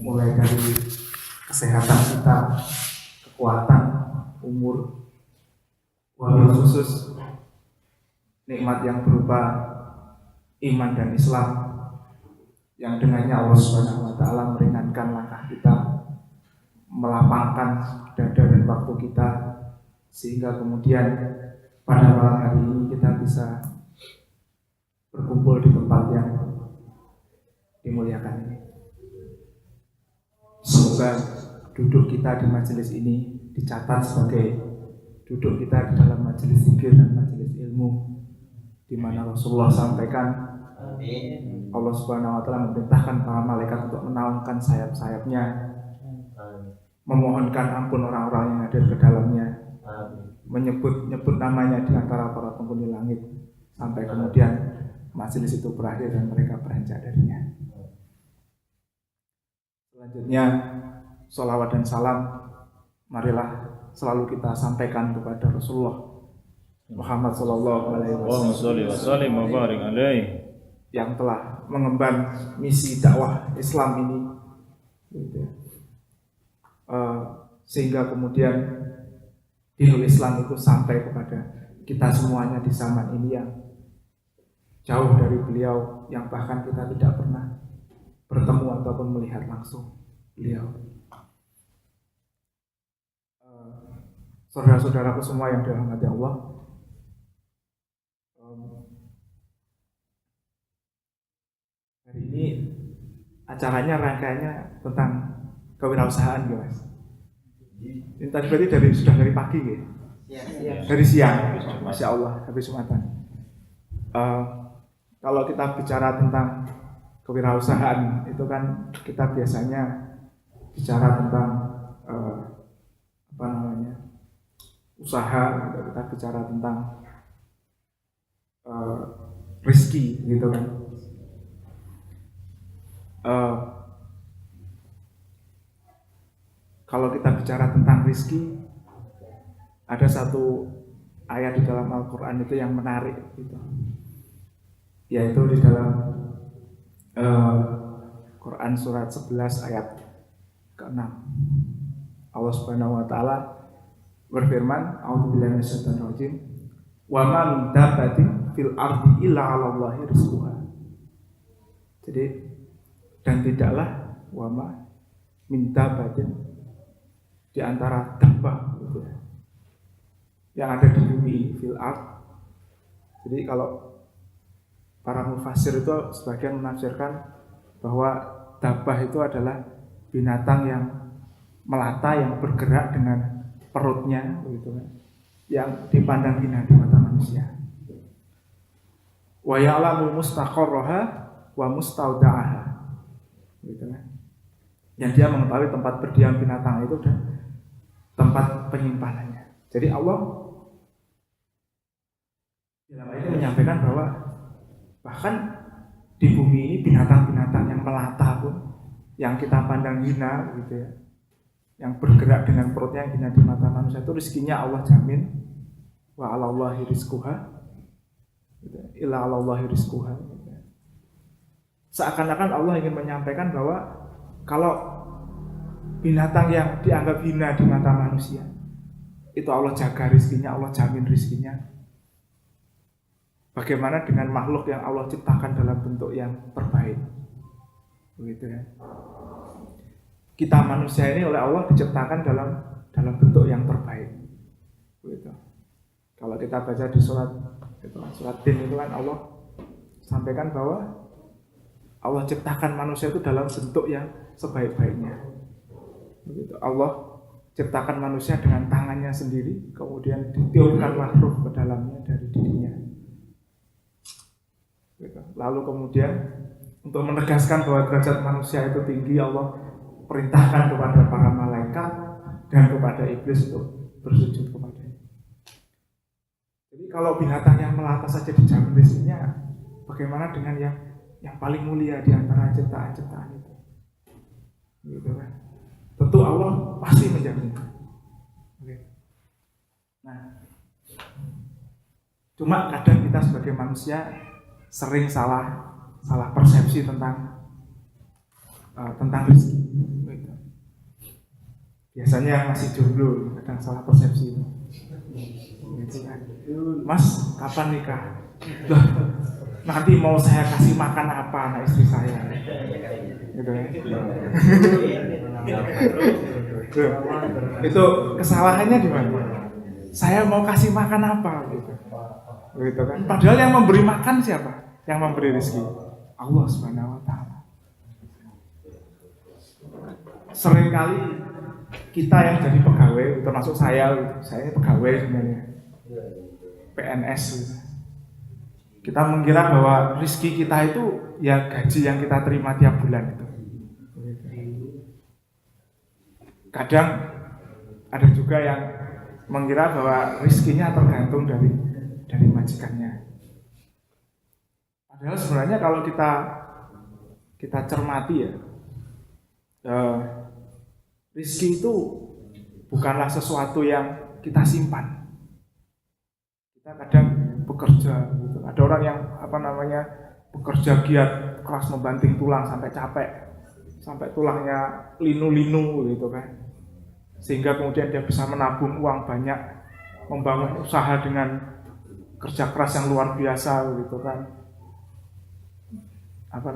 mulai dari kesehatan kita, kekuatan, umur, wabil khusus nikmat yang berupa iman dan Islam yang dengannya Allah Subhanahu wa Ta'ala meringankan langkah kita, melapangkan dada dan waktu kita, sehingga kemudian pada malam hari ini kita bisa berkumpul di tempat yang dimuliakan ini. Semoga duduk kita di majelis ini dicatat sebagai duduk kita di dalam majelis zikir dan majelis ilmu, di mana Rasulullah sampaikan, Allah Subhanahu wa Ta'ala memerintahkan para malaikat untuk menaungkan sayap-sayapnya, memohonkan ampun orang-orang yang hadir ke dalamnya, menyebut namanya di antara para penghuni langit, sampai kemudian majelis itu berakhir dan mereka beranjak darinya. Selanjutnya, sholawat dan salam marilah selalu kita sampaikan kepada Rasulullah Muhammad sallallahu alaihi wasallam yang telah mengemban misi dakwah Islam ini, gitu. Sehingga kemudian dinul Islam itu sampai kepada kita semuanya di zaman ini yang jauh dari beliau, yang bahkan kita tidak pernah bertemu ataupun melihat langsung beliau. Saudara-saudaraku semua yang dirahmati Allah, hari ini acaranya rangkaiannya tentang kewirausahaan, guys. Ini tadi berarti sudah dari pagi, ya? Dari siang, Masya Allah, habis Jumatan. Kalau kita bicara tentang kewirausahaan, itu kan kita biasanya bicara tentang usaha, kita bicara tentang rezeki, gitu kan. Kalau kita bicara tentang rezeki, ada satu ayat di dalam Al-Quran itu yang menarik, gitu. Yaitu di dalam Quran surat 11 ayat ke-6. Allah Subhanahu wa Ta'ala berfirman, a'udzubillahi minasyaitonir rajim, wa ma min dabbatin fil ardi illa 'alallahi rizquha. Jadi, dan tidaklah wa ma min dabbatin, di antara dabbah, gitu, yang ada di bumi, fil ard. Jadi kalau para mufassir itu sebagian menafsirkan bahwa dabbah itu adalah binatang yang melata, yang bergerak dengan perutnya, begitu kan, yang dipandang hina di mata manusia. Wa ya'lamu mustaqarraha wa mustauda'aha, gitu kan. Yang dia mengetahui tempat berdiam binatang itu dan tempat penyimpanannya. Jadi Allah dalam ayat ini menyampaikan bahwa bahkan di bumi ini binatang-binatang yang melata pun, yang kita pandang hina, gitu ya, yang bergerak dengan perutnya yang hina di mata manusia, itu rezekinya Allah jamin. Wa 'alallahi rizquha, gitu, illa 'alallahi rizquha, gitu. Seakan-akan Allah ingin menyampaikan bahwa kalau binatang yang dianggap hina di mata manusia itu Allah jaga rezekinya, Allah jamin rezekinya. Bagaimana dengan makhluk yang Allah ciptakan dalam bentuk yang terbaik, begitu ya. Kita manusia ini oleh Allah diciptakan dalam bentuk yang terbaik, begitu. Kalau kita baca di surat Tin itu kan Allah sampaikan bahwa Allah ciptakan manusia itu dalam bentuk yang sebaik-baiknya, begitu. Allah ciptakan manusia dengan tangannya sendiri, kemudian ditiupkanlah ruh ke dalamnya dari dirinya, gitu. Lalu kemudian untuk menegaskan bahwa derajat manusia itu tinggi, Allah perintahkan kepada para malaikat dan kepada iblis untuk bersujud kepadanya. Jadi kalau binatang yang melata saja dijamin rezekinya, bagaimana dengan yang paling mulia di antara ciptaan-ciptaan itu, gitu kan? Tentu Allah pasti menjamin. Nah, cuma kadang kita sebagai manusia sering salah persepsi tentang tentang rezeki. Gitu. Biasanya yang masih jomblo kadang salah persepsi. Gitu kan. Mas, kapan nikah? Loh, nanti mau saya kasih makan apa anak istri saya? Gitu kan. Itu kesalahannya di mana? Saya mau kasih makan apa gitu. Gitu kan. Padahal yang memberi makan siapa? Yang memberi rezeki Allah Subhanahu wa taala. Seringkali kita yang jadi pegawai, termasuk saya pegawai sebenarnya, PNS gitu. Kita mengira bahwa rezeki kita itu ya gaji yang kita terima tiap bulan itu. Kadang ada juga yang mengira bahwa rezekinya tergantung dari majikannya. Padahal sebenarnya kalau kita cermati ya, rezeki itu bukanlah sesuatu yang kita simpan. Kita kadang bekerja gitu. Ada orang yang bekerja giat, keras membanting tulang sampai capek, sampai tulangnya linu-linu gitu kan. Sehingga kemudian dia bisa menabung uang banyak, membangun usaha dengan kerja keras yang luar biasa gitu kan.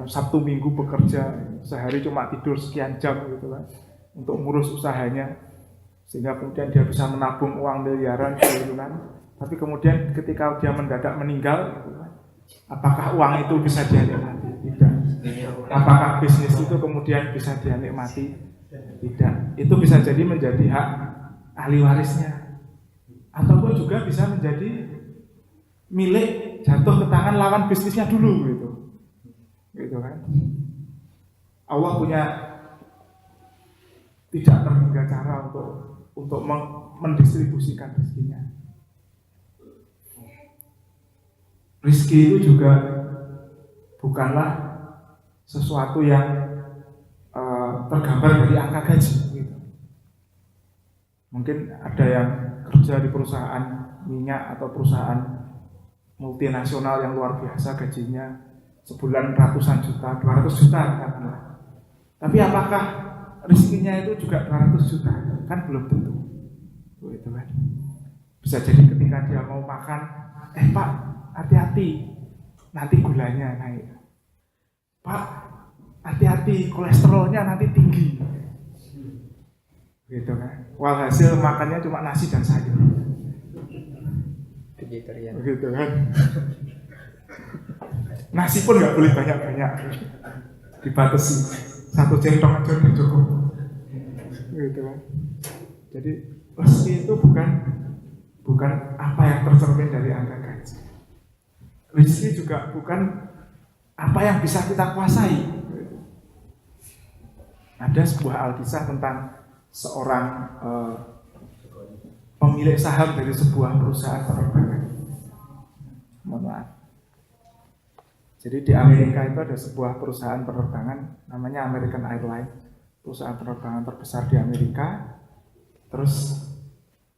Sabtu Minggu bekerja, sehari cuma tidur sekian jam gitu kan, untuk ngurus usahanya, sehingga kemudian dia bisa menabung uang miliaran gitu kan. Tapi kemudian ketika dia mendadak meninggal gitu kan, apakah uang itu bisa dia nikmati? Tidak. Apakah bisnis itu kemudian bisa dia nikmati? Tidak. Itu bisa jadi menjadi hak ahli warisnya, ataupun juga bisa menjadi milik, jatuh ke tangan lawan bisnisnya dulu gitu kan. Allah punya tidak terhingga cara untuk mendistribusikan rezekinya. Rezeki itu juga bukanlah sesuatu yang tergambar dari angka gaji gitu. Mungkin ada yang kerja di perusahaan minyak atau perusahaan multinasional yang luar biasa, gajinya sebulan ratusan juta, 200 juta katakanlah. Tapi apakah rezekinya itu juga 200 juta? Kan belum tentu. Gitu kan. Bisa jadi ketika dia mau makan, Pak, hati-hati, nanti gulanya naik. Pak, hati-hati, kolesterolnya nanti tinggi. Gitu kan. Walhasil makannya cuma nasi dan sayur. Gitu kan. Nasi pun nggak boleh banyak-banyak, dibatasi 1 centong aja udah cukup. Gitu kan. Jadi rezeki itu bukan apa yang tercermin dari angka gaji. Rezeki juga bukan apa yang bisa kita kuasai. Ada sebuah alkisah tentang seorang pemilik saham dari sebuah perusahaan penerbangan. Mohon maaf. Jadi di Amerika itu ada sebuah perusahaan penerbangan namanya American Airlines, perusahaan penerbangan terbesar di Amerika. Terus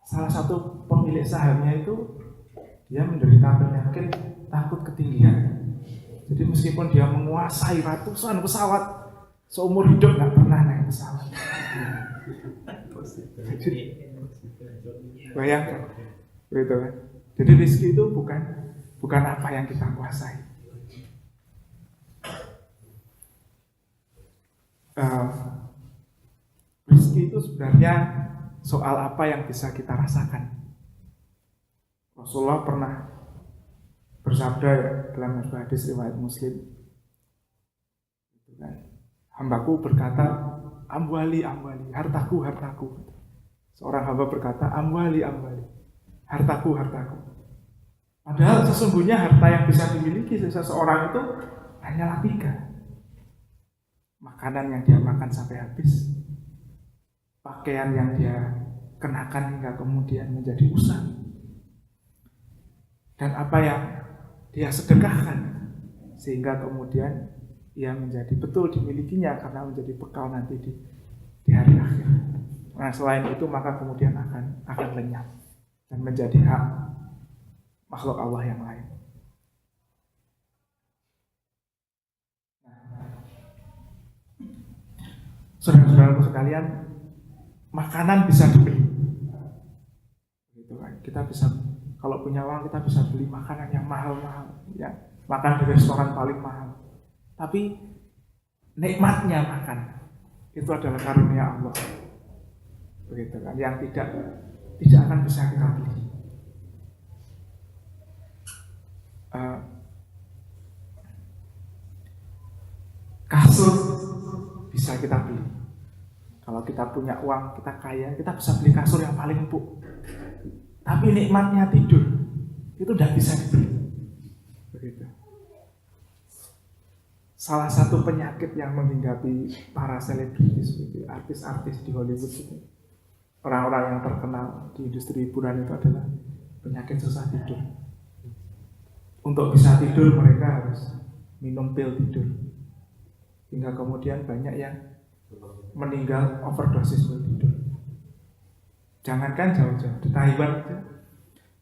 salah satu pemilik sahamnya itu dia menderita penyakit takut ketinggian. Jadi meskipun dia menguasai ratusan pesawat, seumur hidup nggak pernah naik pesawat. Bayangkan, gitu kan? Jadi rezeki itu bukan apa yang kita kuasai. Rezeki itu sebenarnya soal apa yang bisa kita rasakan. Rasulullah pernah bersabda ya, dalam sebuah hadis riwayat Muslim, hambaku berkata, amwali, hartaku. Seorang hamba berkata, amwali, hartaku. Padahal sesungguhnya harta yang bisa dimiliki seseorang itu hanyalah 3. Makanan yang dia makan sampai habis, pakaian yang dia kenakan hingga kemudian menjadi usang, dan apa yang dia sedekahkan sehingga kemudian ia menjadi betul dimilikinya karena menjadi bekal nanti di hari akhir. Nah, selain itu maka kemudian akan lenyap dan menjadi hak makhluk Allah yang lain. Saudara-saudaraku sekalian, makanan bisa dibeli. Gitu kan. Kita bisa, kalau punya uang kita bisa beli makanan yang mahal-mahal, ya, makan di restoran paling mahal. Tapi nikmatnya makan itu adalah karunia Allah. Begitu kan, yang tidak akan bisa kita beli. Kasur bisa kita beli. Kalau kita punya uang, kita kaya, kita bisa beli kasur yang paling empuk. Tapi nikmatnya tidur itu tidak bisa dibeli. Begitu. Salah satu penyakit yang menghinggapi para selebritis, artis-artis di Hollywood itu, orang-orang yang terkenal di industri hiburan itu adalah penyakit susah tidur. Untuk bisa tidur mereka harus minum pil tidur. Hingga kemudian banyak yang meninggal overdosis pil tidur. Jangankan jauh-jauh, di Taiwan itu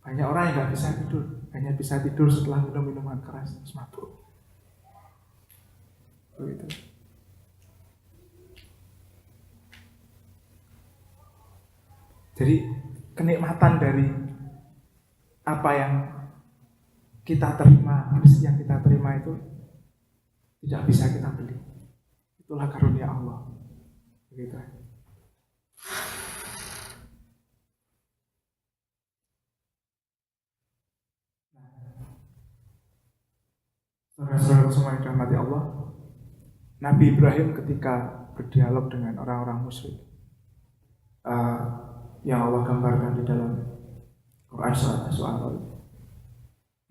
banyak orang yang nggak bisa tidur, hanya bisa tidur setelah minum minuman keras, terus mabuk. Begitu. Jadi kenikmatan dari apa yang kita terima, rezeki yang kita terima itu tidak bisa kita beli. Itulah karunia Allah. Begitu. Saudara-saudara semua yang dirahmati Allah, Nabi Ibrahim ketika berdialog dengan orang-orang musyrik, yang Allah gambarkan di dalam Quran surat As-Su'ara,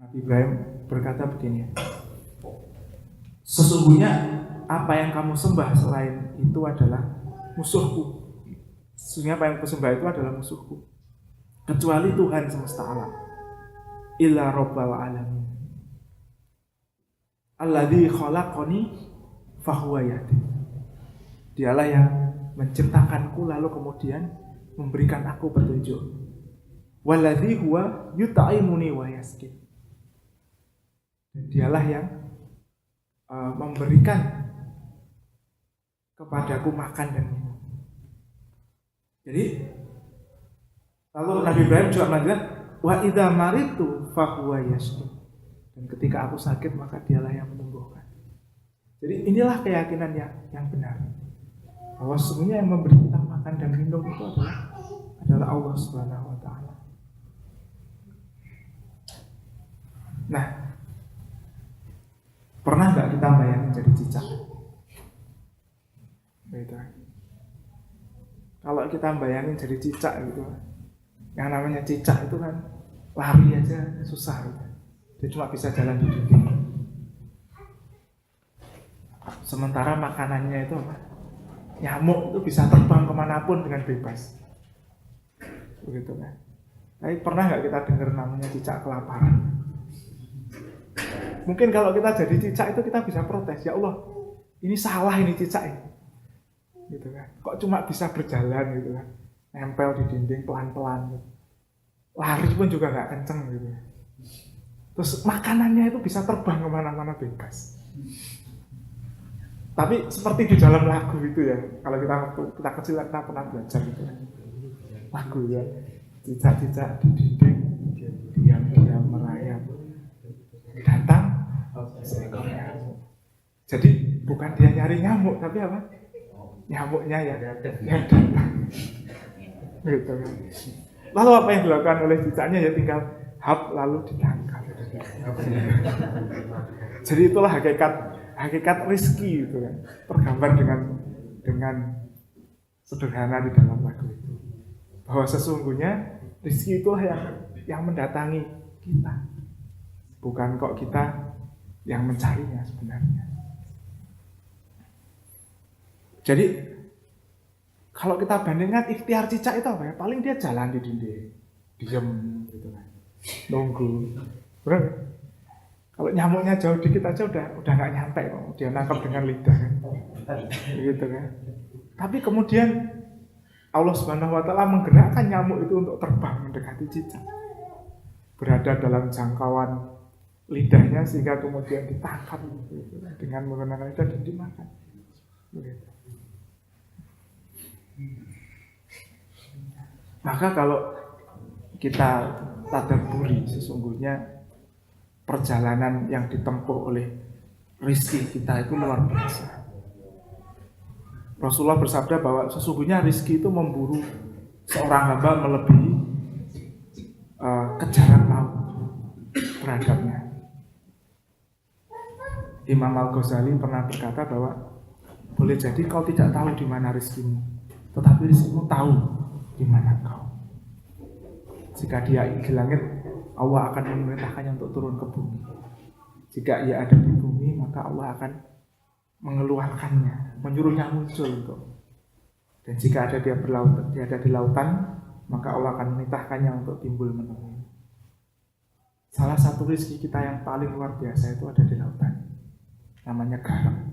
Nabi Ibrahim berkata begini, sesungguhnya apa yang kamu sembah selain itu adalah musuhku. Sesungguhnya apa yang aku sembah itu adalah musuhku, kecuali Tuhan semesta alam, illa rabbal alamin, alladzi khalaqani fahuwa yahdin. Dialah yang menciptakanku lalu kemudian memberikan aku petunjuk. Walladzi huwa yut'imuni wa yasqin. Dialah yang memberikan kepadaku makan dan minum. Jadi lalu Nabi Ibrahim juga mengatakan wa idza maritu fahuwa yashfi. Dan ketika aku sakit maka dialah yang menyembuhkan. Jadi inilah keyakinan yang benar, bahwa sesungguhnya yang memberi kita makan dan minum itu adalah Allah Subhanahu wa taala. Nah, pernah nggak kita bayangin jadi cicak? Gitu. Kalau kita bayangin jadi cicak gitu, yang namanya cicak itu kan lari aja susah gitu. Dia cuma bisa jalan di dinding. Sementara makanannya itu apa? Nyamuk itu bisa terbang kemanapun dengan bebas. Begitu kan? Tapi pernah nggak kita dengar namanya cicak kelaparan? Mungkin kalau kita jadi cicak itu kita bisa protes, ya Allah, ini salah ini cicak ini. Gitu kan? Kok cuma bisa berjalan gitu kan? Nempel di dinding pelan-pelan gitu. Lari pun juga nggak kenceng gitu. Terus makanannya itu bisa terbang kemana-mana bebas. Tapi seperti di dalam lagu itu ya, kalau kita kecil kita pernah belajar gitu kan. Lagu ya, cicak-cicak di dinding diam-diam merayap, datang seekor nyamuk. Jadi bukan dia nyari nyamuk, tapi apa? Nyamuknya yang datang. Gitu. Lalu apa yang dilakukan oleh cicaknya ya tinggal hap lalu ditangkap. Jadi itulah hakikat rezeki itu kan, tergambar dengan sederhana di dalam lagu itu, bahwa sesungguhnya rezeki itulah yang mendatangi kita, bukan kok kita yang mencarinya sebenarnya. Jadi kalau kita bandingkan ikhtiar cicak itu apa ya? Paling dia jalan di dinding, diam gitu kan, nunggu. Benar? Kalau nyamuknya jauh dikit aja udah nggak nyampe kok, dia nangkap dengan lidah kan, gitu kan. Tapi kemudian Allah Subhanahu Wa Taala menggerakkan nyamuk itu untuk terbang mendekati cicak, berada dalam jangkauan lidahnya sehingga kemudian ditangkap gitu, dengan menggunakan lidah dan dimakan. Begitu. Maka kalau kita tadabburi, sesungguhnya perjalanan yang ditempuh oleh rizki kita itu luar biasa. Rasulullah bersabda bahwa sesungguhnya rizki itu memburu seorang hamba melebihi kejaran maut terhadapnya. Imam Al-Ghazali pernah berkata bahwa boleh jadi kau tidak tahu di mana rizkimu, tetapi rizkimu tahu di mana kau. Jika dia di langit, Allah akan memerintahkannya untuk turun ke bumi. Jika ia ada di bumi, maka Allah akan mengeluarkannya, menyuruhnya muncul untuk. Dan jika ada dia ada di lautan, maka Allah akan memerintahkannya untuk timbul menemui. Salah satu rezeki kita yang paling luar biasa itu ada di lautan, namanya garam.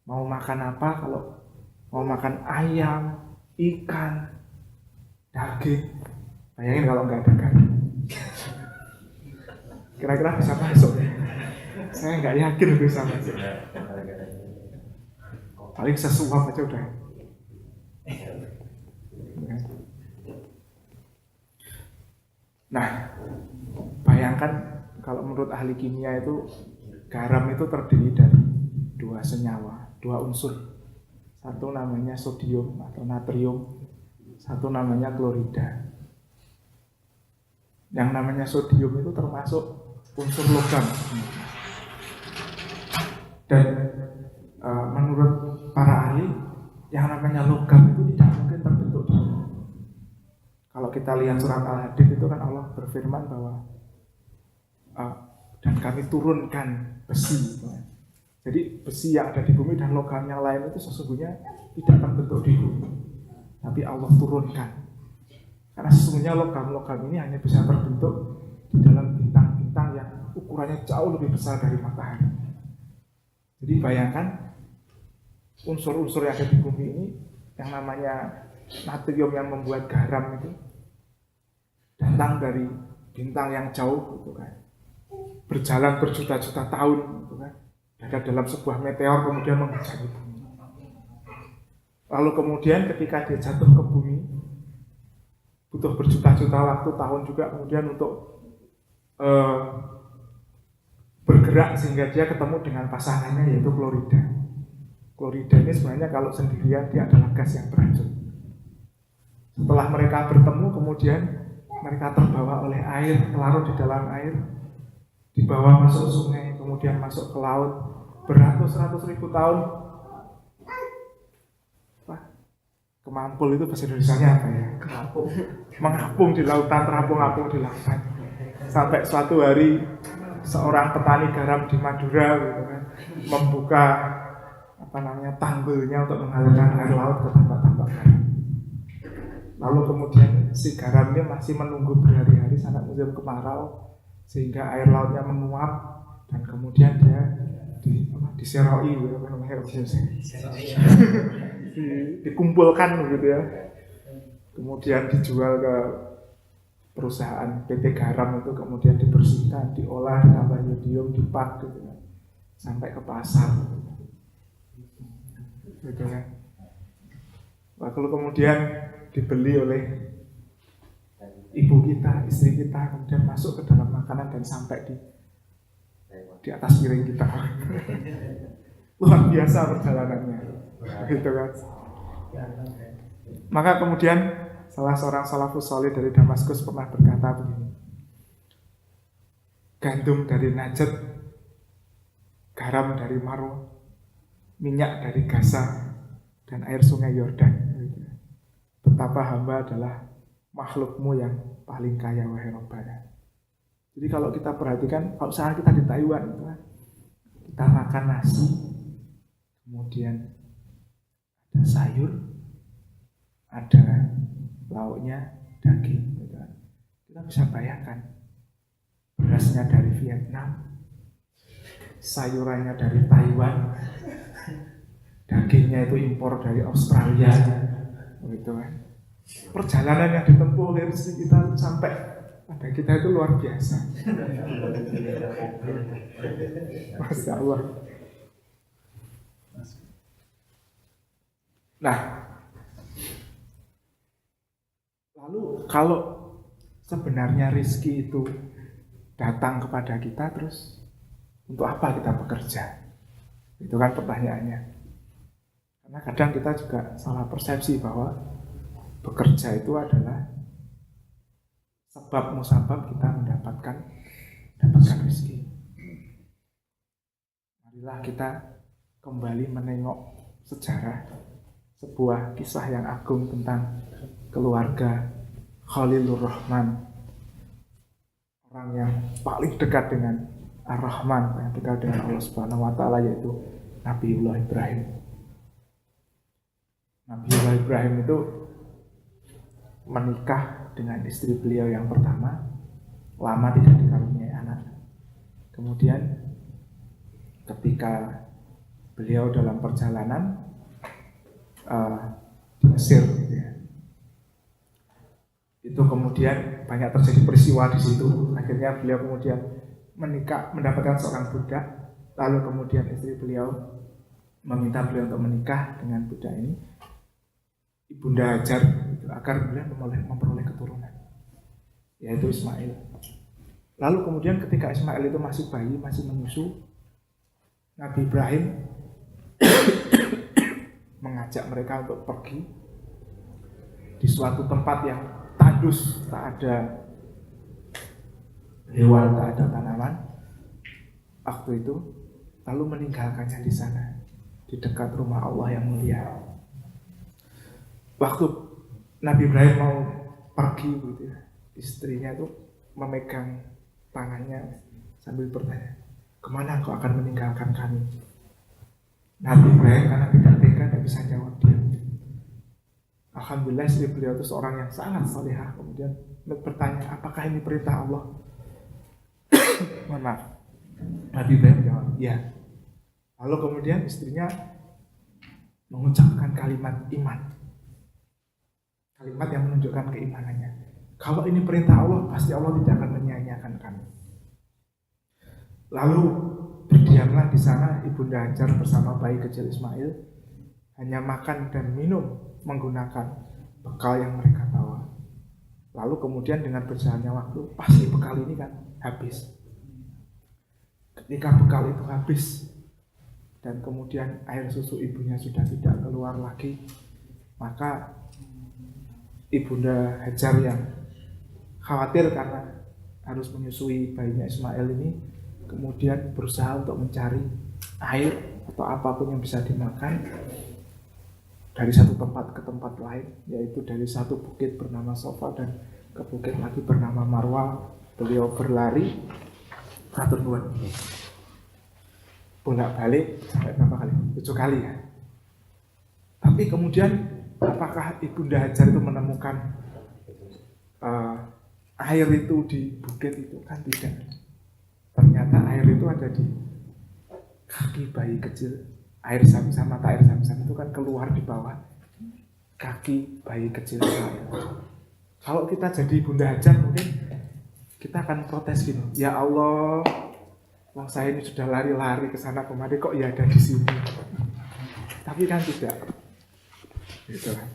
Mau makan apa? Kalau mau makan ayam, ikan, daging, bayangin kalau nggak ada garam, kira-kira bisa masuk? Saya nggak yakin bisa masuk. Paling sesuap aja udah. Nah, bayangkan kalau menurut ahli kimia itu garam itu terdiri dari dua senyawa, dua unsur. Satu namanya sodium atau natrium, satu namanya klorida. Yang namanya sodium itu termasuk unsur logam. Dan menurut para ahli, yang namanya logam itu tidak mungkin terbentuk. Kalau kita lihat surat Al-Hadid itu kan Allah berfirman bahwa dan kami turunkan besi. Jadi besi yang ada di bumi dan logam yang lain itu sesungguhnya tidak terbentuk di bumi, tapi Allah turunkan. Karena sesungguhnya logam-logam ini hanya bisa terbentuk di dalam bintang-bintang yang ukurannya jauh lebih besar dari matahari. Jadi bayangkan unsur-unsur yang ada di bumi ini, yang namanya natrium yang membuat garam itu datang dari bintang yang jauh, gitu kan. Berjalan berjuta-juta tahun, gitu kan. Ada dalam sebuah meteor kemudian menghujani bumi. Lalu kemudian ketika dia jatuh ke bumi, butuh berjuta-juta waktu tahun juga kemudian untuk bergerak sehingga dia ketemu dengan pasangannya yaitu klorida. Klorida ini sebenarnya kalau sendirian dia adalah gas yang beracun. Setelah mereka bertemu kemudian mereka terbawa oleh air, larut di dalam air, dibawa masuk sungai, kemudian masuk ke laut, beratus-ratus ribu tahun. Kemampul itu bahasa Indonesianya apa ya? Mengapung di lautan, terapung-apung di lautan. Sampai suatu hari seorang petani garam di Madura gitu kan, membuka tanggulnya untuk mengalirkan air laut ke tambak-tambak garam. Lalu kemudian si garam ini masih menunggu berhari-hari sampai musim kemarau sehingga air lautnya menguap dan kemudian dia diseroi gitu kan, dikumpulkan gitu ya, kemudian dijual ke perusahaan PT Garam itu, kemudian dibersihkan, diolah, ditambah yodium, dipak gitu kan, sampai ke pasar gitu kan. Lalu kemudian dibeli oleh ibu kita, istri kita, kemudian masuk ke dalam makanan dan sampai di atas piring kita. Luar biasa perjalanannya, gitu kan. Maka kemudian salah seorang salafus salih dari Damaskus pernah berkata begini: gandum dari Najd, garam dari Marw, minyak dari Gaza, dan air sungai Yordan. Betapa hamba adalah makhlukmu yang paling kaya, wahai Rabbana. Jadi kalau kita perhatikan, kalau sekarang kita di Taiwan, kita makan nasi, kemudian ada sayur, ada lauknya, daging. Kita bisa bayangkan, berasnya dari Vietnam, sayurannya dari Taiwan, dagingnya itu impor dari Australia, gitu kan. Perjalanan yang ditempuh oleh rezeki kita sampai pada kita itu luar biasa. Masya Allah. Nah, kalau sebenarnya rezeki itu datang kepada kita, terus untuk apa kita bekerja? Itu kan pertanyaannya. Karena kadang kita juga salah persepsi bahwa bekerja itu adalah sebab musabab kita mendapatkan rezeki. Marilah kita kembali menengok sejarah sebuah kisah yang agung tentang keluarga Khalilur Rahman, orang yang paling dekat dengan Ar-Rahman, yang dekat dengan Allah Subhanahu wa taala, yaitu Nabiullah Ibrahim. Nabiullah Ibrahim itu menikah dengan istri beliau yang pertama, lama tidak dikaruniai anak. Kemudian ketika beliau dalam perjalanan di Mesir, gitu ya, itu kemudian banyak terjadi peristiwa di situ. Akhirnya beliau kemudian menikah, mendapatkan seorang budak. Lalu kemudian istri beliau meminta beliau untuk menikah dengan budak ini, Ibunda Hajar, gitu, agar beliau memperoleh keturunan, yaitu Ismail. Lalu kemudian ketika Ismail itu masih bayi, masih menyusu, Nabi Ibrahim mengajak mereka untuk pergi di suatu tempat yang tandus, tak ada hewan, tak ada tanaman waktu itu, lalu meninggalkannya di sana, di dekat rumah Allah yang mulia. Waktu Nabi Ibrahim mau pergi, gitu ya, istrinya itu memegang tangannya sambil bertanya, "Kemana engkau akan meninggalkan kami?" Nabi Ibrahim karena tidak tega, tidak bisa jawab dia. Alhamdulillah istri beliau itu seorang yang sangat salihah. Kemudian bertanya, "Apakah ini perintah Allah?" Mohon maaf. Nabi Ibrahim jawab, "Ya." Lalu kemudian istrinya mengucapkan kalimat iman, kalimat yang menunjukkan keimanannya. Kalau ini perintah Allah, pasti Allah tidak akan menyia-nyiakan kami. Lalu berdiamlah di sana Ibunda Hajar bersama bayi kecil Ismail, hanya makan dan minum menggunakan bekal yang mereka bawa. Lalu kemudian dengan berjalannya waktu, pasti bekal ini kan habis. Ketika bekal itu habis dan kemudian air susu ibunya sudah tidak keluar lagi, maka Ibunda Hajar yang khawatir karena harus menyusui bayinya Ismail ini, kemudian berusaha untuk mencari air atau apapun yang bisa dimakan dari satu tempat ke tempat lain, yaitu dari satu bukit bernama Sofa dan ke bukit lagi bernama Marwa. Beliau berlari bolak-balik sampai berapa kali? 7 kali ya. Tapi kemudian apakah Ibunda Hajar itu menemukan air itu di bukit itu? Kan tidak. Ternyata air itu ada di kaki bayi kecil. Air zam-zam, mata air zam-zam itu kan keluar di bawah kaki bayi kecil. Kalau kita jadi Bunda Hajar, mungkin kita akan protes gini, "Ya Allah, wong saya ini sudah lari-lari ke sana kemari, kok ya ada di sini." Tapi kan tidak. Gitu kan.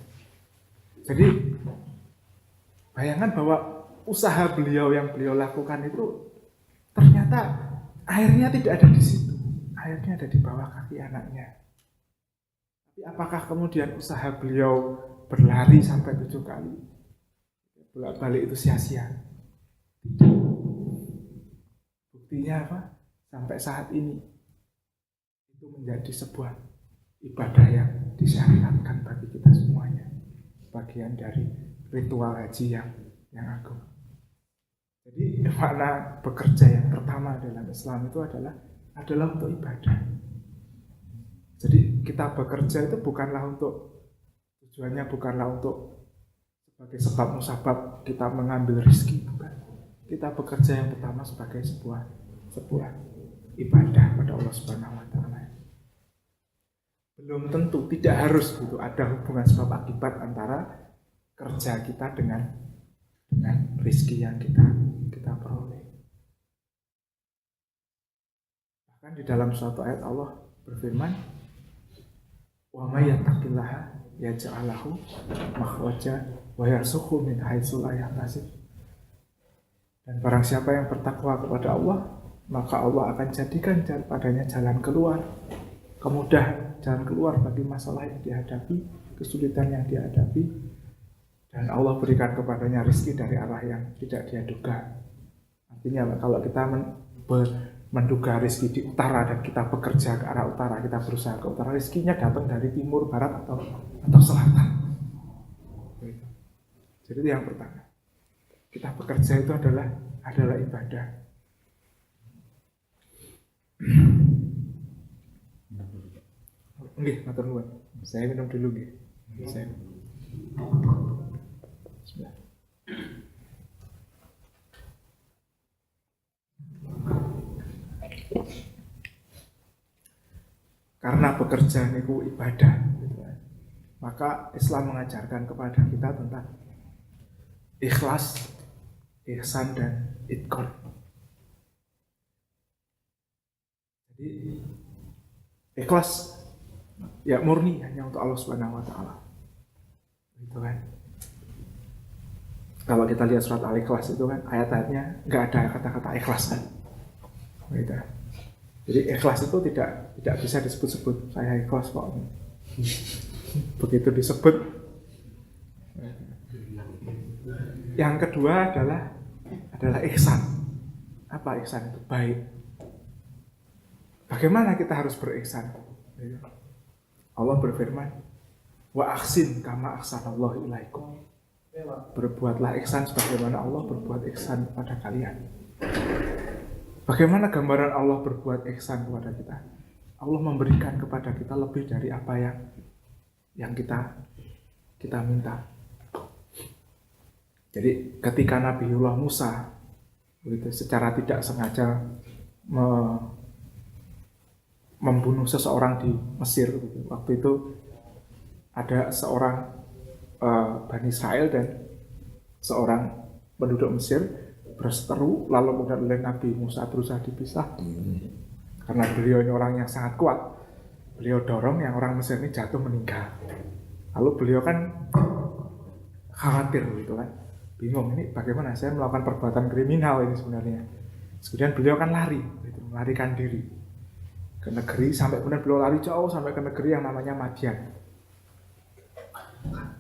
Jadi bayangkan bahwa usaha beliau yang beliau lakukan itu ternyata airnya tidak ada di situ. Airnya ada di bawah kaki anaknya. Tapi apakah kemudian usaha beliau berlari sampai 7 kali bolak-balik itu sia-sia? Tidak. Buktinya apa? Sampai saat ini itu menjadi sebuah ibadah yang disyariatkan bagi kita semuanya. Bagian dari ritual haji yang agung. Jadi makna bekerja yang pertama dalam Islam itu adalah untuk ibadah. Jadi kita bekerja itu tujuannya bukanlah untuk sebagai sebab musabab kita mengambil rezeki, bukan. Kita bekerja yang pertama sebagai sebuah ibadah pada Allah Subhanahu wa taala. Belum tentu, tidak harus gitu ada hubungan sebab akibat antara kerja kita dengan rezeki yang kita peroleh. Bahkan di dalam suatu ayat Allah berfirman, "Wa may yattaqillaha yaj'al lahu makhraja wa yarzuqhu min haitsu la yahtasib. Dan barang siapa yang bertakwa kepada Allah, maka Allah akan jadikan padanya jalan keluar, kemudahan, jalan keluar bagi masalah yang dihadapi, kesulitan yang dihadapi, dan Allah berikan kepadanya rezeki dari arah yang tidak dia duga. Artinya kalau kita menduga rezeki di utara dan kita bekerja ke arah utara, kita berusaha ke utara, rezekinya datang dari timur, barat atau selatan. Jadi itu yang pertama. Kita bekerja itu adalah ibadah. Nggih, matur nuwun. Saya minum dulu nggih. Saya. Bismillah. Karena bekerja niku ibadah, gitu kan. Maka Islam mengajarkan kepada kita tentang ikhlas, ihsan dan itqan. Jadi ikhlas ya murni hanya untuk Allah Subhanahu wa taala. Gitu kan. Kalau kita lihat surat Al-Ikhlas itu kan ayat-ayatnya enggak ada kata-kata ikhlas kan. Gitu. Jadi ikhlas itu tidak bisa disebut-sebut saya ikhlas kok. Begitu disebut. Yang kedua adalah ihsan. Apa ihsan itu? Baik. Bagaimana kita harus berihsan? Allah berfirman, wa ahsin kama ahsanallahu ilaikum. Berbuatlah ihsan sebagaimana Allah berbuat ihsan pada kalian. Bagaimana gambaran Allah berbuat ihsan kepada kita? Allah memberikan kepada kita lebih dari apa yang kita minta. Jadi ketika Nabiullah Musa begitu, secara tidak sengaja membunuh seseorang di Mesir begitu. Waktu itu ada seorang Bani Israel dan seorang penduduk Mesir berseteru, lalu kemudian oleh Nabi Musa berusaha dipisah karena beliau ini orang yang sangat kuat. Beliau dorong yang orang Mesir ini jatuh meninggal. Lalu beliau kan khawatir gitu kan, bingung ini bagaimana saya melakukan perbuatan kriminal ini sebenarnya. Kemudian beliau kan lari, gitu, melarikan diri ke negeri, sampai kemudian beliau lari jauh sampai ke negeri yang namanya Madian.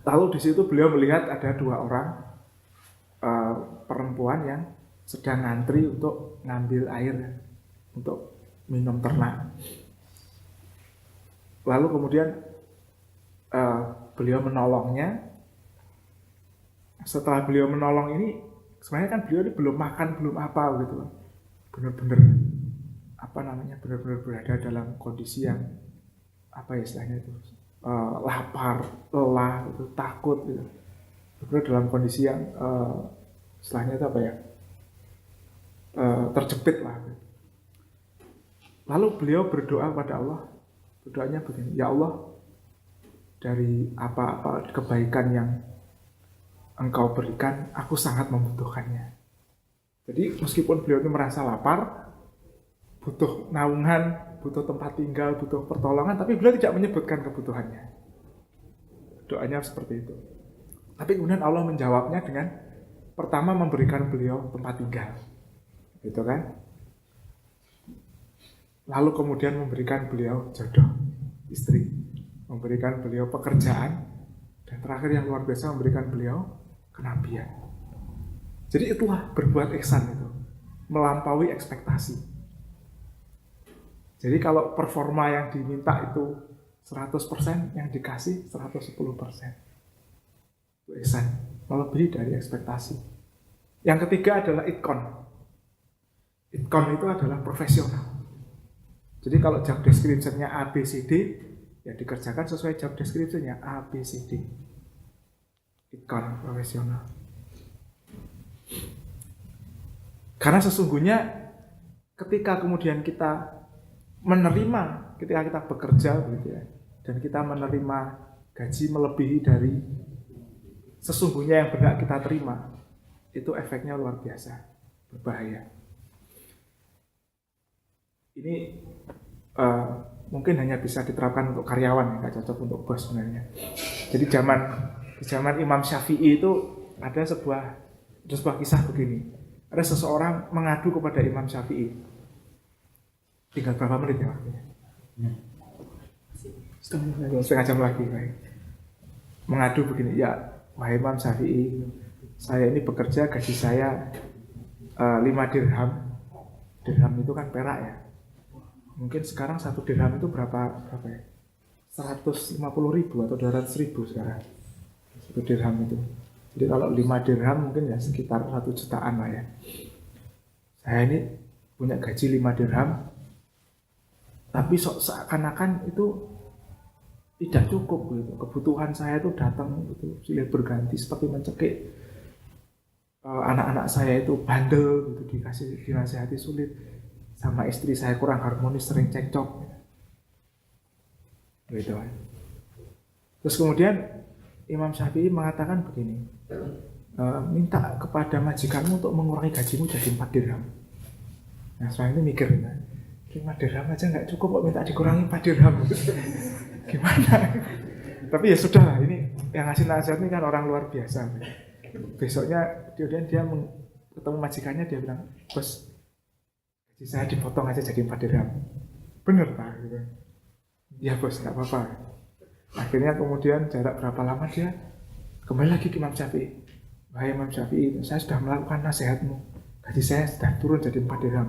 Lalu di situ beliau melihat ada dua orang perempuan yang sedang ngantri untuk ngambil air untuk minum ternak. Lalu kemudian beliau menolongnya. Setelah beliau menolong ini, sebenarnya kan beliau ini belum makan, belum apa gitu, benar-benar benar-benar berada dalam kondisi yang apa ya istilahnya itu, lapar, lelah, itu takut gitu. Benar dalam kondisi yang istilahnya itu apa ya, terjepit lah. Lalu beliau berdoa kepada Allah, berdoanya begini, ya Allah, dari apa-apa kebaikan yang Engkau berikan, aku sangat membutuhkannya. Jadi meskipun beliau ini merasa lapar, butuh naungan, butuh tempat tinggal, butuh pertolongan, tapi beliau tidak menyebutkan kebutuhannya. Doanya seperti itu. Tapi kemudian Allah menjawabnya dengan pertama memberikan beliau tempat tinggal, gitu kan? Lalu kemudian memberikan beliau jodoh, istri, memberikan beliau pekerjaan, dan terakhir yang luar biasa memberikan beliau kenabian. Jadi itulah berbuat ihsan itu, melampaui ekspektasi. Jadi kalau performa yang diminta itu 100%, yang dikasih 110%. Itu ihsan, melebihi dari ekspektasi. Yang ketiga adalah itqan. Itqan itu adalah profesional. Jadi kalau job description-nya A, B, C, D, ya dikerjakan sesuai job description-nya A, B, C, D. Itqan, profesional. Karena sesungguhnya ketika kemudian kita menerima, ketika kita bekerja begitu ya, dan kita menerima gaji melebihi dari sesungguhnya yang benar kita terima, itu efeknya luar biasa, berbahaya. Ini mungkin hanya bisa diterapkan untuk karyawan, nggak cocok untuk bos sebenarnya. Jadi zaman Di zaman Imam Syafi'i itu ada sebuah kisah begini. Ada seseorang mengadu kepada Imam Syafi'i. Tinggal berapa menit ya waktunya? Setengah jam lagi. Mengadu begini, ya wahai Imam Syafi'i, saya ini bekerja, gaji saya 5 dirham. Dirham itu kan perak ya. Mungkin sekarang 1 dirham itu berapa ya? 150.000 atau 200.000 sekarang. 1 dirham itu. Jadi kalau 5 dirham mungkin ya sekitar 1 jutaan lah ya. Saya ini punya gaji 5 dirham, tapi seakan-akan itu tidak cukup gitu. Kebutuhan saya itu datang itu silih berganti, seperti mencekik anak-anak saya itu bandel gitu, dinasihati sulit, sama istri saya kurang harmonis, sering cekcok gitu kan. Terus kemudian Imam Syafi'i mengatakan begini, minta kepada majikanmu untuk mengurangi gajimu jadi 4 dirham. Nah setelah itu mikir, 5 dirham aja nggak cukup kok minta dikurangi 4 dirham. Gimana? Tapi ya sudah lah, ini yang ngasih nasihat ini kan orang luar biasa. Besoknya dia ketemu majikannya, dia bilang, bos, gaji saya dipotong aja jadi 4 dirham. Bener Pak? Gitu. Ya bos, nggak apa-apa. Akhirnya kemudian jarak berapa lama dia kembali lagi ke Imam Syafi'i. Wahai Imam Syafi'i, saya sudah melakukan nasihatmu, gaji saya sudah turun jadi 4 dirham.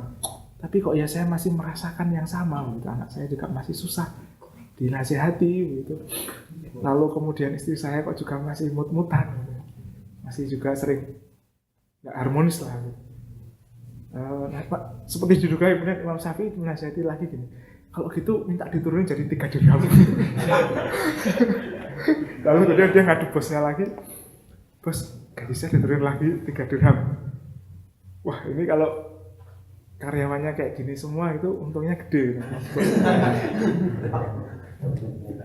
Tapi kok ya saya masih merasakan yang sama, gitu. Anak saya juga masih susah dinasihati, gitu. Lalu kemudian istri saya kok juga masih mut-mutan, gitu. Masih juga sering nggak harmonis lah. Gitu. Seperti juga kemudian Imam Syafi'i menasihati lagi gini. Kalau gitu minta diturunin jadi 3 dirham. Lalu kemudian dia ngadu bosnya lagi, bos gaji saya diturunin lagi 3 dirham. Wah ini kalau karyawannya kayak gini semua itu untungnya gede.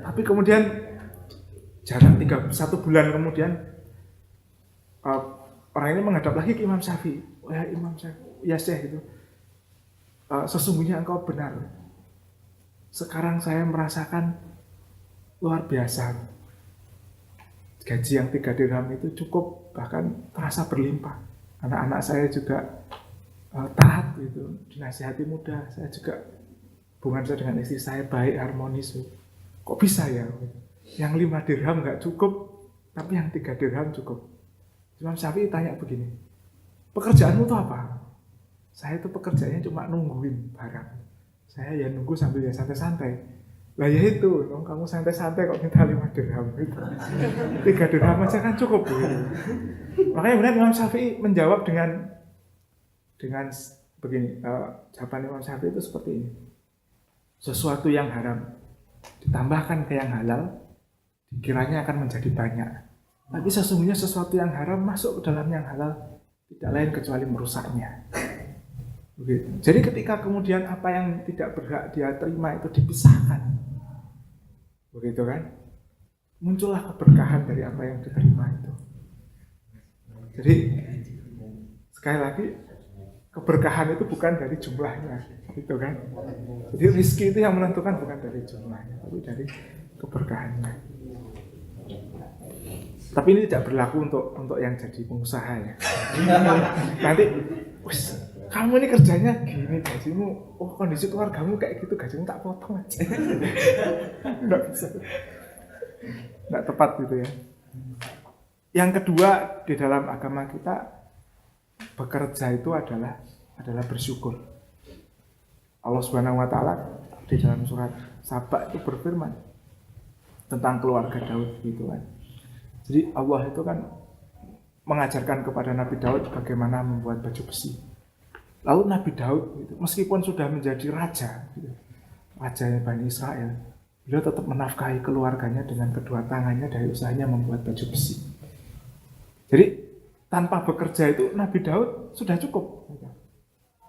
Tapi kemudian jarak 1 bulan kemudian orang ini menghadap lagi ke Imam Syafi'i. Ya Imam Syafi'i, ya Syekh gitu. Sesungguhnya engkau benar. Sekarang saya merasakan luar biasa. Gaji yang 3 dirham itu cukup, bahkan terasa berlimpah. Anak-anak saya juga taat gitu, dinasihati mudah. Saya juga hubungan saya dengan istri saya baik, harmonis. Kok bisa ya? Yang 5 dirham nggak cukup, tapi yang 3 dirham cukup. Imam Syafi'i tanya begini, pekerjaanmu itu apa? Saya itu pekerjaannya cuma nungguin barang. Saya ya nunggu sambil ya santai-santai. Lah ya itu, kamu santai-santai kok minta 5 dirham gitu. 3 dirham aja kan cukup gitu. Makanya benar Imam Syafi'i menjawab dengan begini, jawaban Imam Syafi'i itu seperti ini. Sesuatu yang haram ditambahkan ke yang halal, dikiranya akan menjadi banyak. Tapi sesungguhnya sesuatu yang haram masuk ke dalam yang halal tidak lain kecuali merusaknya. Begitu. Jadi ketika kemudian apa yang tidak berhak dia terima itu dipisahkan, begitu kan, muncullah keberkahan dari apa yang diterima itu. Jadi sekali lagi keberkahan itu bukan dari jumlahnya, gitu kan. Jadi rezeki itu yang menentukan bukan dari jumlahnya, tapi dari keberkahannya. Tapi ini tidak berlaku untuk yang jadi pengusaha ya. Nanti, kamu ini kerjanya gini, gajimu, kondisi keluargamu kayak gitu, gajimu tak potong aja. Nggak bisa. Nggak tepat gitu ya. Yang kedua, di dalam agama kita, bekerja itu adalah bersyukur. Allah Subhanahu wa Ta'ala di dalam surat Saba itu berfirman tentang keluarga Daud gitu kan. Jadi Allah itu kan mengajarkan kepada Nabi Daud bagaimana membuat baju besi. Lalu Nabi Daud gitu, meskipun sudah menjadi raja gitu, rajanya Bani Israel, beliau tetap menafkahi keluarganya dengan kedua tangannya dari usahanya membuat baju besi. Jadi tanpa bekerja itu Nabi Daud sudah cukup gitu.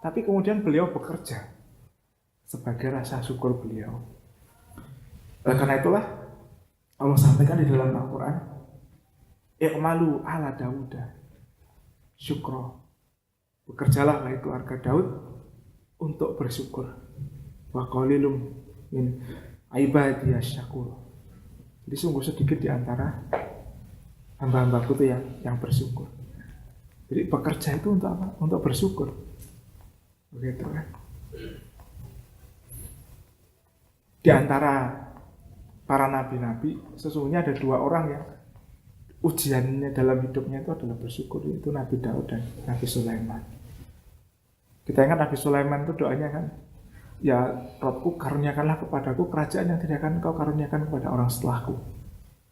Tapi kemudian beliau bekerja sebagai rasa syukur beliau. Karena itulah Allah sampaikan di dalam Al-Quran, I'malu ala Dauda syukro. Bekerjalah wahai keluarga Daud untuk bersyukur. Wa qalilum min ibadiyas syakur. Jadi sungguh sedikit di antara hamba-hambaku itu yang bersyukur. Jadi bekerja itu untuk apa? Untuk bersyukur. Begitu kan? Di antara para nabi-nabi, sesungguhnya ada 2 orang yang ujiannya dalam hidupnya itu adalah bersyukur, yaitu Nabi Daud dan Nabi Sulaiman. Kita ingat Nabi Sulaiman itu doanya kan, ya Robku karuniakanlah kepadaku kerajaan yang tidak akan kau karuniakan kepada orang setelahku.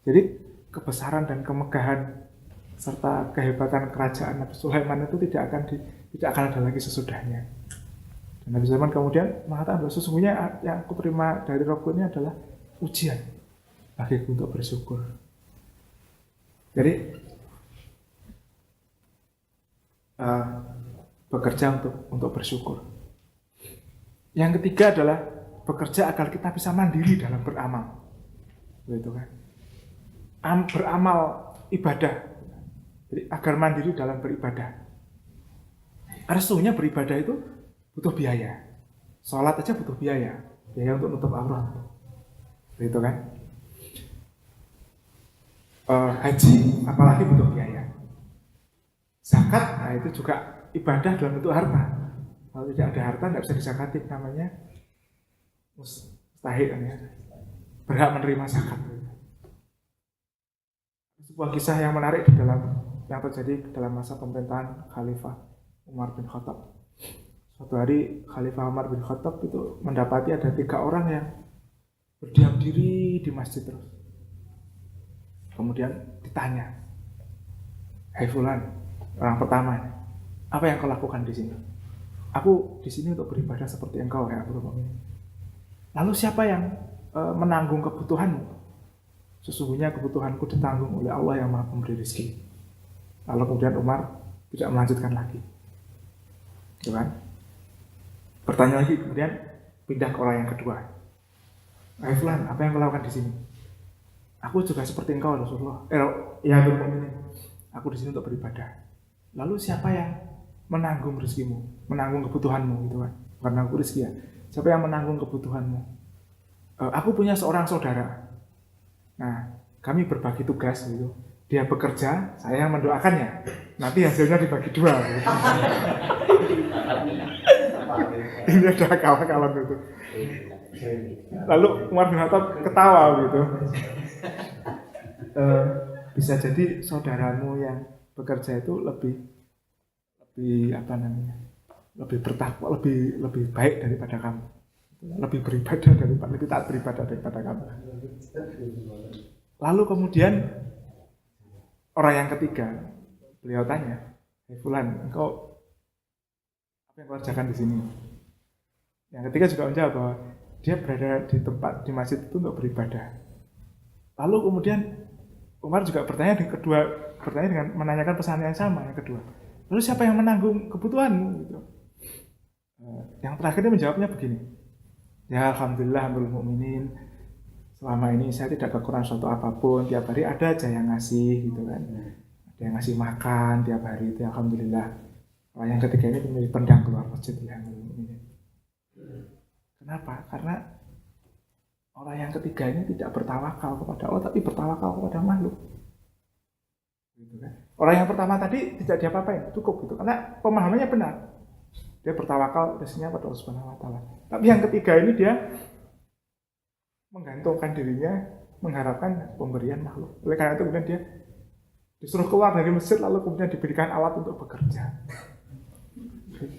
Jadi kebesaran dan kemegahan serta kehebatan kerajaan Nabi Sulaiman itu tidak akan ada lagi sesudahnya. Dan Nabi Sulaiman kemudian mengatakan bahwa sesungguhnya yang aku terima dari Robku ini adalah ujian bagiku untuk bersyukur. Jadi bekerja untuk bersyukur. Yang ketiga adalah bekerja agar kita bisa mandiri dalam beramal, begitu kan? Beramal ibadah, jadi agar mandiri dalam beribadah. Karena sesungguhnya beribadah itu butuh biaya. Sholat aja butuh biaya untuk nutup aurat, begitu kan? Haji apalagi butuh biaya. Zakat, nah itu juga ibadah dalam bentuk harta. Kalau tidak ada harta tidak bisa disakatin, namanya mustahil ya. Berhak menerima zakat. Sebuah kisah yang menarik yang terjadi dalam masa pemerintahan Khalifah Umar bin Khattab. Suatu hari Khalifah Umar bin Khattab itu mendapati ada 3 orang yang berdiam diri di masjid terus. Kemudian ditanya, "Hai fulan," orang pertama, "apa yang kau lakukan di sini?" "Aku di sini untuk beribadah seperti engkau ya Abu Bakar." "Lalu siapa yang menanggung kebutuhanmu?" "Sesungguhnya kebutuhanku ditanggung oleh Allah yang Maha Pemberi rezeki." Lalu kemudian Umar tidak melanjutkan lagi. Gitu kan? Bertanya lagi, kemudian pindah ke orang yang kedua. "Hai fulan, apa yang kau lakukan di sini?" "Aku juga seperti engkau Rasulullah." Ya Tuhan, "Aku di sini untuk beribadah." "Lalu siapa yang menanggung rezekimu, menanggung kebutuhanmu?" Gitu kan? Bukan menanggung rezeki ya. "Siapa yang menanggung kebutuhanmu?" "Aku punya seorang saudara. Nah, kami berbagi tugas gitu. Dia bekerja, saya yang mendoakannya. Nanti hasilnya dibagi 2." Gitu. Ini ada kawan-kawan gitu. Lalu Umar bin Khattab ketawa gitu. Bisa jadi saudaramu yang bekerja itu lebih bertakwa, lebih baik daripada kamu, lebih beribadah daripada, lebih taat beribadah daripada kamu. Lalu kemudian orang yang ketiga, beliau tanya, "Hei fulan, engkau apa yang kau kerjakan di sini?" Yang ketiga juga menjawab bahwa dia berada di tempat di masjid itu untuk beribadah. Lalu kemudian Umar juga bertanya dengan menanyakan pesan yang sama yang kedua. "Lalu siapa yang menanggung kebutuhanmu?" Gitu. Yang terakhir dia menjawabnya begini, "Ya alhamdulillah hamdul mukminin. Selama ini saya tidak kekurangan suatu apapun, tiap hari ada aja yang ngasih gitu kan. Ada yang ngasih makan tiap hari itu alhamdulillah." Orang yang ketiga ini menjadi pendang keluar masjid ya. Kenapa? Karena orang yang ketiga ini tidak bertawakal kepada Allah, tapi bertawakal kepada makhluk. Gitu kan? Orang yang pertama tadi tidak diapa-apain, cukup gitu, karena pemahamannya benar. Dia bertawakal resminya pada Allah Subhanahu Wa Taala. Tapi yang ketiga ini dia menggantungkan dirinya, mengharapkan pemberian makhluk. Oleh karena itu kemudian dia disuruh keluar dari masjid, lalu kemudian diberikan alat untuk bekerja. Gitu.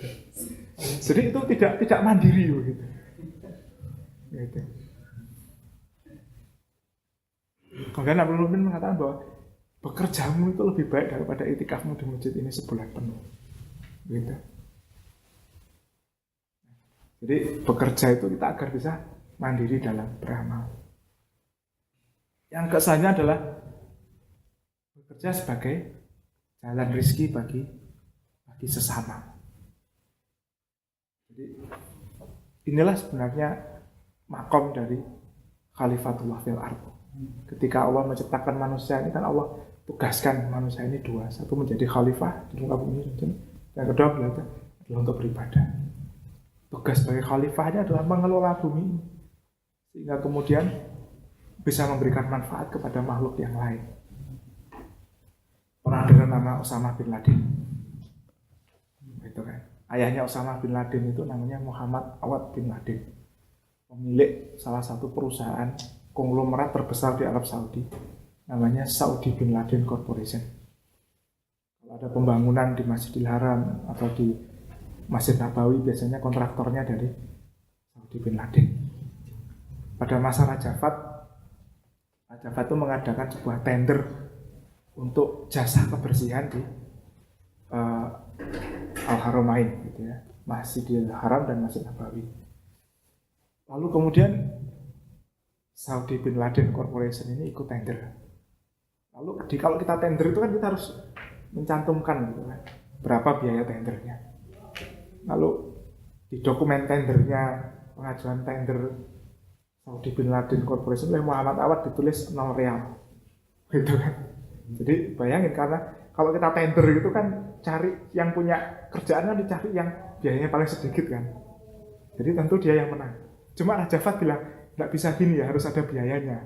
Jadi itu tidak mandiri gitu. Gitu. Kemudian Abdul Mumin mengatakan bahwa bekerjamu itu lebih baik daripada itikafmu di masjid ini sebulan penuh. Gitu. Jadi bekerja itu kita agar bisa mandiri dalam beramal. Yang kesannya adalah bekerja sebagai jalan rezeki bagi sesama. Jadi inilah sebenarnya makom dari Khalifatullah fil ardh. Ketika Allah menciptakan manusia ini kan Allah tugaskan manusia ini 2, satu menjadi khalifah di muka bumi, yang kedua adalah untuk beribadah. Tugas sebagai khalifahnya adalah mengelola bumi ini, sehingga kemudian bisa memberikan manfaat kepada makhluk yang lain. bernama Usamah bin Laden. Gitu kan. Ayahnya Usamah bin Laden itu namanya Muhammad Awad bin Laden, pemilik salah satu perusahaan konglomerat terbesar di Arab Saudi, namanya Saudi bin Laden Corporation. Kalau ada pembangunan di Masjidil Haram atau di Masjid Nabawi, biasanya kontraktornya dari Saudi bin Laden. Pada masa Raja Fat itu mengadakan sebuah tender untuk jasa kebersihan di Al-Haramain, gitu ya, Masjidil Haram dan Masjid Nabawi. Lalu kemudian Saudi bin Laden Corporation ini ikut tender. Lalu kalau kita tender itu kan kita harus mencantumkan gitu kan, berapa biaya tendernya. Lalu di dokumen tendernya, pengajuan tender Saudi bin Laden Corporation oleh Muhammad Awad ditulis 0 rial, gitu kan. Jadi bayangin, karena kalau kita tender gitu kan cari yang punya kerjaan kan dicari yang biayanya paling sedikit kan. Jadi tentu dia yang menang. Cuma Raja Fat bilang nggak bisa gini ya, harus ada biayanya.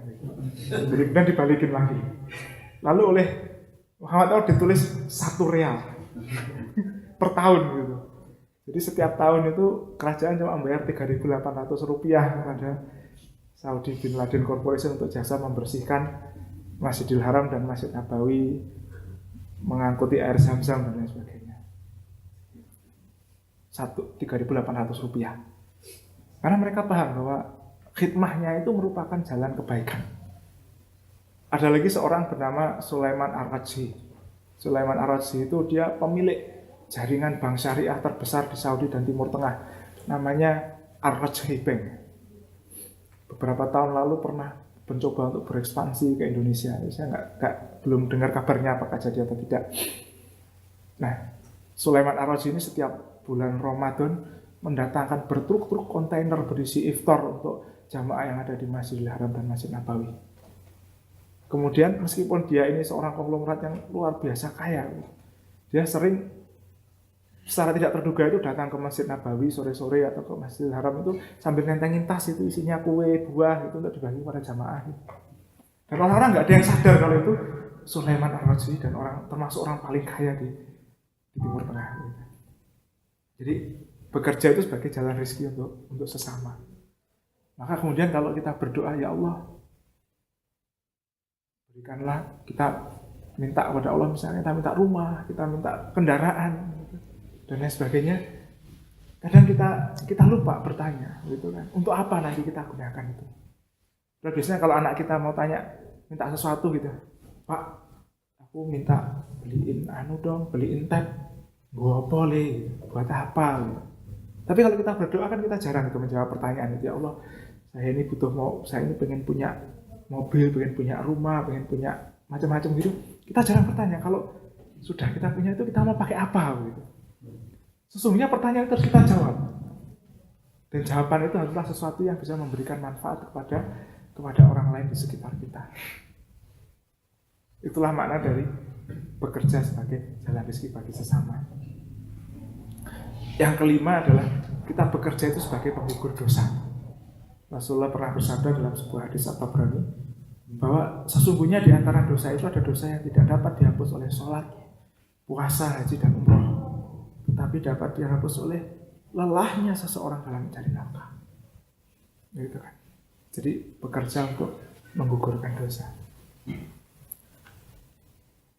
Jadi kemudian dibalikin lagi. Lalu oleh Muhammad Awad ditulis 1 rial per tahun gitu. Jadi setiap tahun itu kerajaan cuma membayar 3.800 rupiah kepada Saudi bin Laden Corporation untuk jasa membersihkan Masjidil Haram dan Masjid Nabawi, mengangkuti air Zam-Zam dan lain sebagainya. 3.800 rupiah. Karena mereka paham bahwa khidmahnya itu merupakan jalan kebaikan. Ada lagi seorang bernama Sulaiman Ar-Rajhi. Sulaiman Ar-Rajhi itu dia pemilik jaringan bank syariah terbesar di Saudi dan Timur Tengah. Namanya Ar-Rajhi Bank. Beberapa tahun lalu pernah mencoba untuk berekspansi ke Indonesia. Saya belum dengar kabarnya apakah jadi atau tidak. Nah, Sulaiman Ar-Rajhi ini setiap bulan Ramadan mendatangkan bertruk-truk kontainer berisi iftar untuk jamaah yang ada di Masjidil Haram dan Masjid Nabawi. Kemudian meskipun dia ini seorang konglomerat yang luar biasa kaya, dia sering secara tidak terduga itu datang ke Masjid Nabawi sore-sore atau ke Masjidil Haram itu sambil nentengin tas itu isinya kue, buah itu untuk dibagi pada jamaah. Dan orang-orang nggak ada yang sadar kalau itu Sulaiman Ar-Rajhi dan termasuk orang paling kaya di Timur Tengah. Jadi bekerja itu sebagai jalan rezeki untuk sesama. Maka kemudian kalau kita berdoa, ya Allah, berikanlah, kita minta kepada Allah, misalnya kita minta rumah, kita minta kendaraan, dan lain sebagainya. Kadang kita lupa bertanya, gitu kan, untuk apa nanti kita gunakan itu. Terus biasanya kalau anak kita mau tanya, minta sesuatu gitu, Pak, aku minta beliin tab, boleh, buat apa? Gitu. Tapi kalau kita berdoa kan kita jarang itu menjawab pertanyaan itu. Ya Allah, saya ini pengen punya mobil, pengen punya rumah, pengen punya macam-macam gitu. Kita jarang bertanya. Kalau sudah kita punya itu, kita mau pakai apa gitu. Sesungguhnya pertanyaan itu harus kita jawab. Dan jawaban itu adalah sesuatu yang bisa memberikan manfaat kepada orang lain di sekitar kita. Itulah makna dari bekerja sebagai jalan rezeki bagi sesama. Yang kelima adalah kita bekerja itu sebagai penggugur dosa. Rasulullah pernah bersabda dalam sebuah hadis At-Tabrani bahwa sesungguhnya di antara dosa itu ada dosa yang tidak dapat dihapus oleh sholat, puasa, haji, dan umroh, tetapi dapat dihapus oleh lelahnya seseorang dalam mencari nafkah. Gitu kan. Jadi bekerja untuk menggugurkan dosa.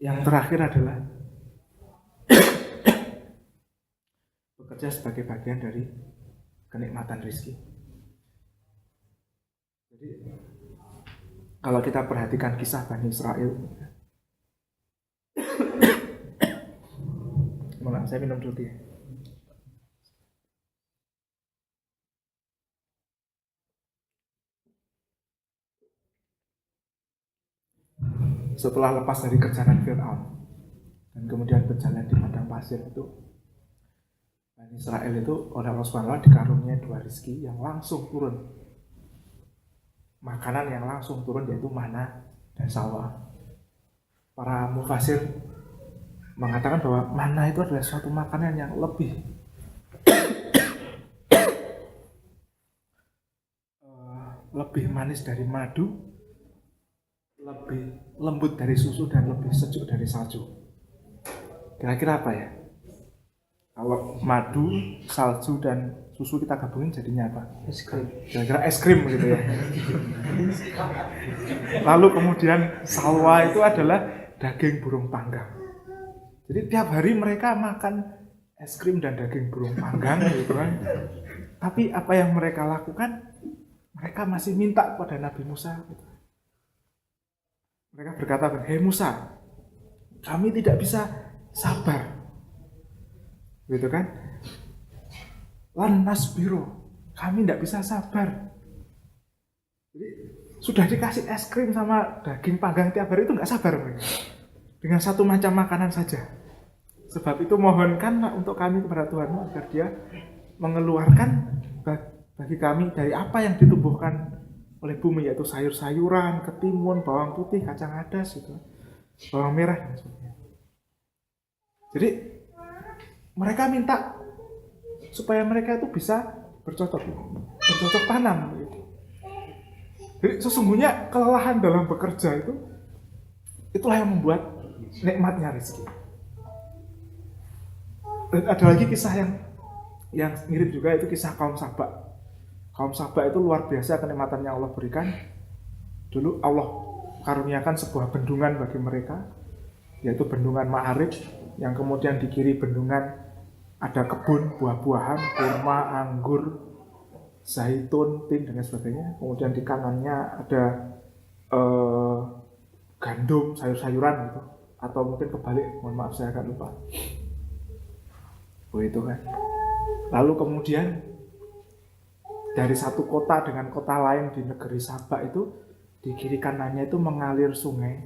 Yang terakhir adalah bekerja sebagai bagian dari kenikmatan rezeki. Jadi kalau kita perhatikan kisah Bani Israel, saya minum dulu ya. Setelah lepas dari kejaran Fir'aun dan kemudian berjalan di padang pasir itu, Bani Israel itu oleh Allah SWT dikaruniai 2 rezeki yang langsung turun. Makanan yang langsung turun yaitu mana dan salwa. Para mufasir mengatakan bahwa mana itu adalah suatu makanan yang lebih manis dari madu, lebih lembut dari susu, dan lebih sejuk dari salju. Kira-kira apa ya? Kalau madu, salju dan susu kita gabungin jadinya apa? Es krim. Kira-kira es krim gitu ya. Lalu kemudian salwa itu adalah daging burung panggang. Jadi tiap hari mereka makan es krim dan daging burung panggang gitu kan. Tapi apa yang mereka lakukan? Mereka masih minta kepada Nabi Musa. Mereka berkata, "Hei Musa, kami tidak bisa sabar." Gitu kan? Lan nasbiro, kami tidak bisa sabar. Jadi sudah dikasih es krim sama daging panggang tiap hari itu nggak sabar mereka. Dengan satu macam makanan saja. Sebab itu mohonkanlah untuk kami kepada Tuhanmu agar Dia mengeluarkan bagi kami dari apa yang ditumbuhkan oleh bumi, yaitu sayur-sayuran, ketimun, bawang putih, kacang adas, gitu, bawang merah dan sebagainya. Jadi mereka minta supaya mereka itu bisa bercocok tanam. Gitu. Jadi sesungguhnya kelelahan dalam bekerja itulah yang membuat nikmatnya rezeki. Dan ada lagi kisah yang mirip juga, itu kisah kaum Saba. Kaum Saba itu luar biasa kenikmatan yang Allah berikan. Dulu Allah karuniakan sebuah bendungan bagi mereka, yaitu bendungan Ma'arib, yang kemudian di kiri bendungan ada kebun buah-buahan, kurma, anggur, zaitun, tin dan sebagainya. Kemudian di kanannya ada gandum, sayur-sayuran gitu. Atau mungkin kebalik, mohon maaf saya agak lupa. Itu kan. Lalu kemudian dari satu kota dengan kota lain di negeri Sabak itu, di kiri kanannya itu mengalir sungai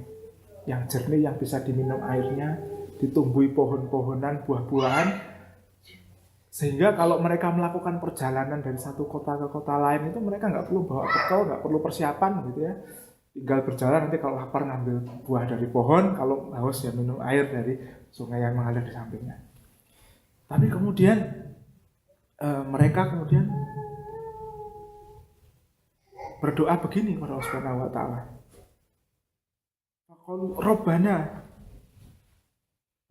yang jernih, yang bisa diminum airnya, ditumbuhi pohon-pohonan, buah-buahan. Sehingga kalau mereka melakukan perjalanan dari satu kota ke kota lain itu mereka nggak perlu bawa bekal, nggak perlu persiapan gitu ya. Tinggal berjalan, nanti kalau lapar ngambil buah dari pohon, kalau haus ya minum air dari sungai yang mengalir di sampingnya. Tapi kemudian mereka kemudian berdoa begini kepada Allah Subhanahu wa taala. Faqalu Rabbana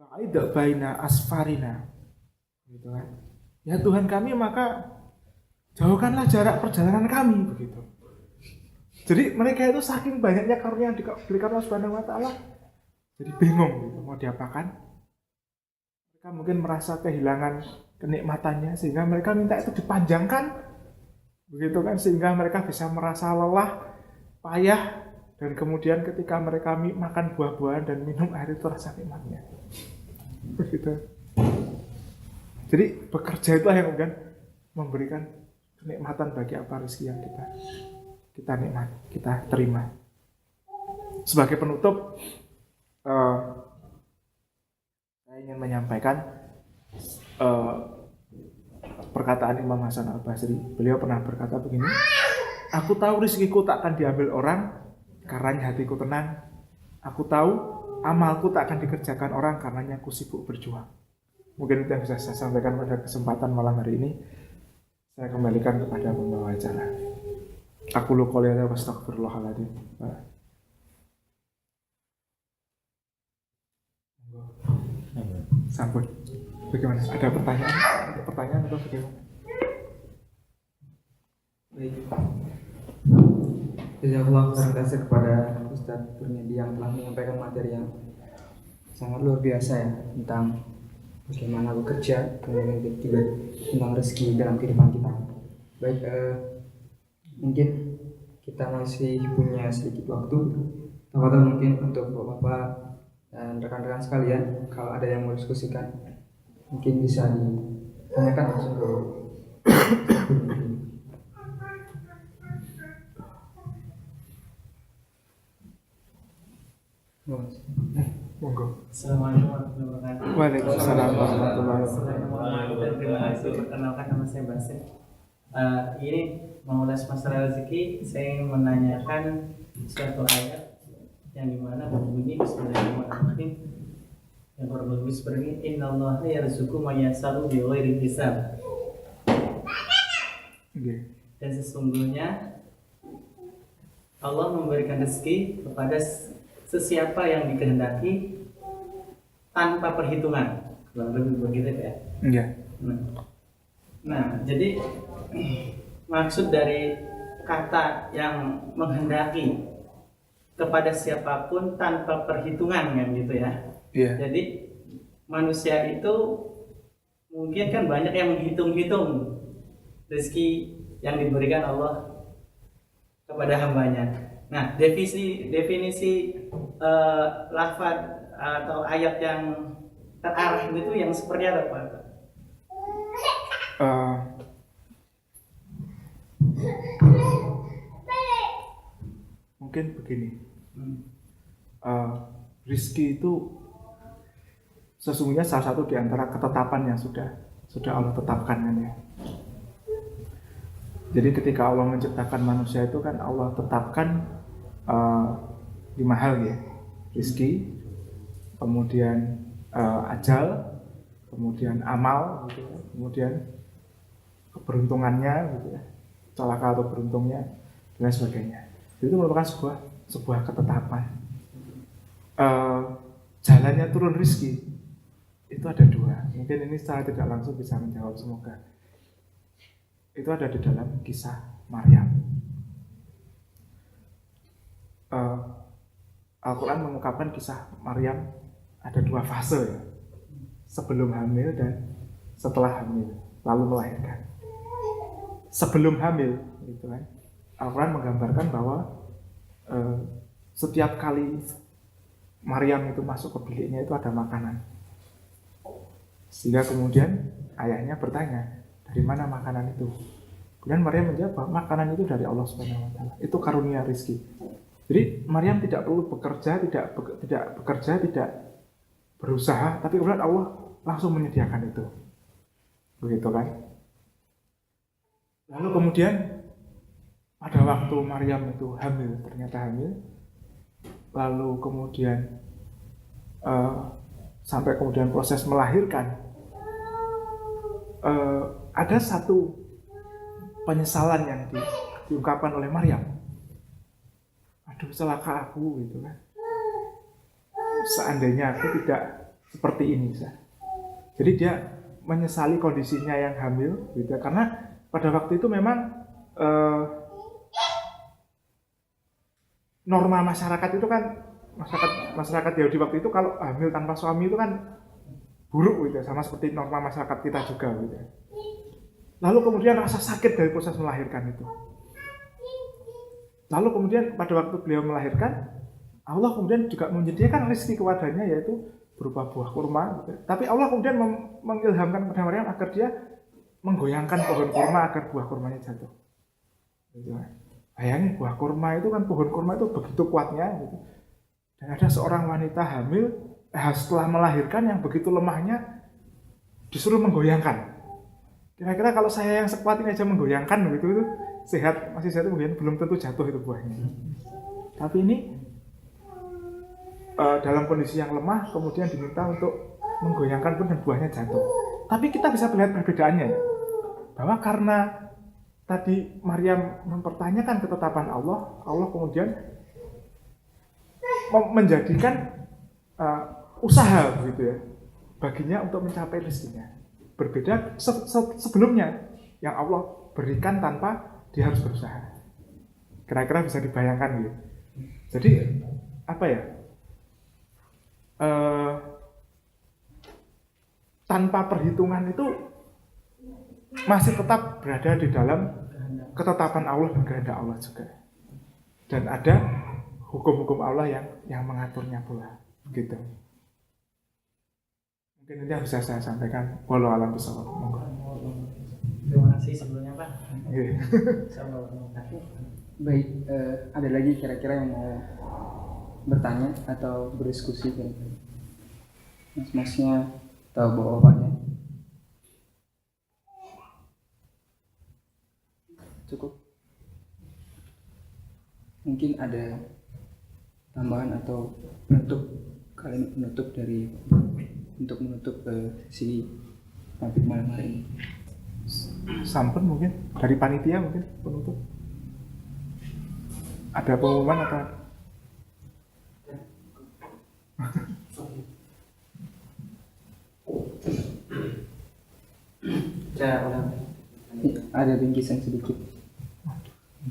ba'id baina asfarina. Gitu kan. Ya Tuhan kami, maka jauhkanlah jarak perjalanan kami, begitu. Jadi mereka itu saking banyaknya karunia yang diberikan Allah Subhanahu wa taala, jadi bingung gitu, mau diapakan. Mereka mungkin merasa kehilangan kenikmatannya, sehingga mereka minta itu dipanjangkan, begitu kan, sehingga mereka bisa merasa lelah, payah, dan kemudian ketika mereka makan buah-buahan dan minum air itu rasa nikmatnya, begitu. Jadi bekerja itu yang kemudian memberikan kenikmatan bagi apa rezeki yang kita nikmati, kita terima. Sebagai penutup, saya ingin menyampaikan perkataan Imam Hasan Al-Basri. Beliau pernah berkata begini, "Aku tahu rezekiku tak akan diambil orang karena hatiku tenang. Aku tahu amalku tak akan dikerjakan orang karena aku sibuk berjuang." Mungkin itu yang bisa saya sampaikan pada kesempatan malam hari ini. Saya kembalikan kepada pembawa acara. Aku lu qouli hadza wa astaghfirullahaladzim. Sampun. Bagaimana? Ada pertanyaan? Ada pertanyaan atau bagaimana? Baik. Jazakallah khairan kasih kepada Ustaz Purnedi yang telah menyampaikan materi yang sangat luar biasa ya, tentang bagaimana bekerja, kemudian juga tentang rezeki dalam kehidupan kita. Baik, mungkin kita masih punya sedikit waktu, atau mungkin untuk Bapak dan rekan-rekan sekalian, kalau ada yang mau diskusikan, mungkin bisa ditanyakan langsung ke Monggo. Assalamualaikum warahmatullahi wabarakatuh. Waalaikumsalam warahmatullahi wabarakatuh. Terima kasih. Perkenalkan, nama saya Basir. Ini mengulas masalah rezeki, saya ingin menanyakan suatu ayat yang dimana berbunyi Bismillahirrahmanirrahim, yang berbunyi seperti ini, Innallaha yarzuqu man yasha'u bighairi hisab. Dan sesungguhnya Allah memberikan rezeki kepada sesiapa yang dikehendaki tanpa perhitungan, kurang lebih begitu ya. Iya. Nah, jadi maksud dari kata yang menghendaki kepada siapapun tanpa perhitungan kan gitu ya. Iya. Jadi manusia itu mungkin kan banyak yang menghitung-hitung rezeki yang diberikan Allah kepada hambanya. Nah, definisi lafaz atau ayat yang terarah itu yang seperti apa, Pak? Mungkin begini, rizki itu sesungguhnya salah satu di antara ketetapan yang sudah Allah tetapkan kan ya. Jadi ketika Allah menciptakan manusia itu kan Allah tetapkan 5 hal ya, rizki, kemudian ajal, kemudian amal, gitu ya, kemudian keberuntungannya, gitu ya, celaka atau beruntungnya dan sebagainya. Itu merupakan sebuah ketetapan. Jalannya turun rizki itu ada 2. Mungkin ini secara tidak langsung bisa menjawab, semoga. Itu ada di dalam kisah Maryam. Al-Quran mengungkapkan kisah Maryam ada 2 fase ya, sebelum hamil dan setelah hamil, lalu melahirkan. Sebelum hamil, gitu kan, Al-Quran menggambarkan bahwa setiap kali Maryam itu masuk ke biliknya itu ada makanan, sehingga kemudian ayahnya bertanya, dari mana makanan itu? Kemudian Maryam menjawab, makanan itu dari Allah Subhanahu wa taala. Itu karunia rizki. Jadi Maryam tidak perlu bekerja, tidak berusaha, tapi kemudian Allah langsung menyediakan itu. Begitu kan? Lalu kemudian pada waktu Maryam itu ternyata hamil, lalu kemudian sampai kemudian proses melahirkan, ada satu penyesalan yang diungkapkan oleh Maryam. Aduh, celaka aku, gitu kan. Seandainya aku tidak seperti ini, jadi dia menyesali kondisinya yang hamil, gitu, karena pada waktu itu memang norma masyarakat itu kan, masyarakat Yahudi waktu itu kalau hamil tanpa suami itu kan buruk, gitu, sama seperti norma masyarakat kita juga, gitu. Lalu kemudian rasa sakit dari proses melahirkan itu. Lalu kemudian pada waktu beliau melahirkan, Allah kemudian juga menyediakan rezeki kepadanya, yaitu berupa buah kurma, gitu. Tapi Allah kemudian mengilhamkan kepada Maryam agar dia menggoyangkan pohon kurma agar buah kurmanya jatuh. Gitu. Bayangin, buah kurma itu kan, pohon kurma itu begitu kuatnya, gitu. Dan ada seorang wanita hamil setelah melahirkan yang begitu lemahnya disuruh menggoyangkan. Kira-kira kalau saya yang sekuat ini aja menggoyangkan begitu, itu masih sehat, kemudian belum tentu jatuh itu buahnya. Tapi ini dalam kondisi yang lemah kemudian diminta untuk menggoyangkan pun dan buahnya jatuh. Tapi kita bisa melihat perbedaannya, bahwa karena tadi Maryam mempertanyakan ketetapan Allah, Allah kemudian menjadikan usaha begitu ya baginya untuk mencapai rezekinya. Berbeda sebelumnya yang Allah berikan tanpa dia harus berusaha. Kira-kira bisa dibayangkan gitu. Jadi apa ya? Tanpa perhitungan itu masih tetap berada di dalam ketetapan Allah dan kehendak Allah juga. Dan ada hukum-hukum Allah yang mengaturnya pula, gitu. Mungkin ini yang bisa saya sampaikan. Wallahu a'lam bishawab. Terima kasih sebelumnya, Pak. Baik, ada lagi kira-kira yang mau bertanya atau berdiskusi kan? Mas-masnya atau bapak-bapaknya? Cukup? Mungkin ada tambahan atau kalimat penutup dari untuk menutup sesi mabit malam hari ini. Sampun mungkin dari panitia mungkin penutup. Ada pengumuman atau Sudah ulang. Ada bingkisan sedikit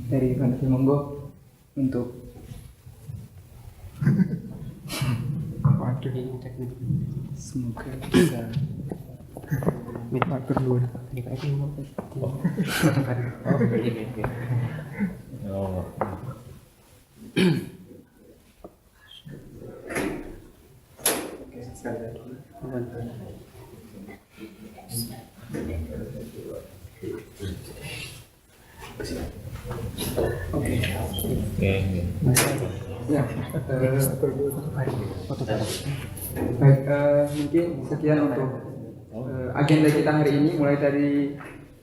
dari Pak Nafi, monggo untuk semoga bisa Matur nuwun. Oke, sekali lagi. ya. Baik, mungkin sekian untuk agenda kita hari ini, mulai dari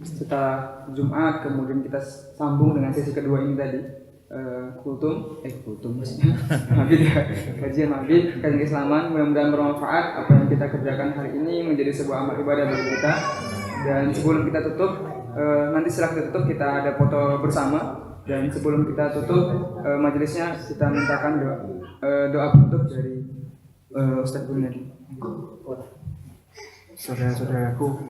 setelah Jumat, kemudian kita sambung dengan sesi kedua ini tadi, kultum maksudnya mabit ya, kajian mabit, kajian keislaman. Mudah-mudahan bermanfaat apa yang kita kerjakan hari ini, menjadi sebuah amal ibadah bagi kita. Dan sebelum kita tutup, nanti setelah kita tutup kita ada foto bersama. Dan sebelum kita tutup majelisnya, kita mintakan doa penutup dari Ustadz Gunadi. Saudara-saudaraku,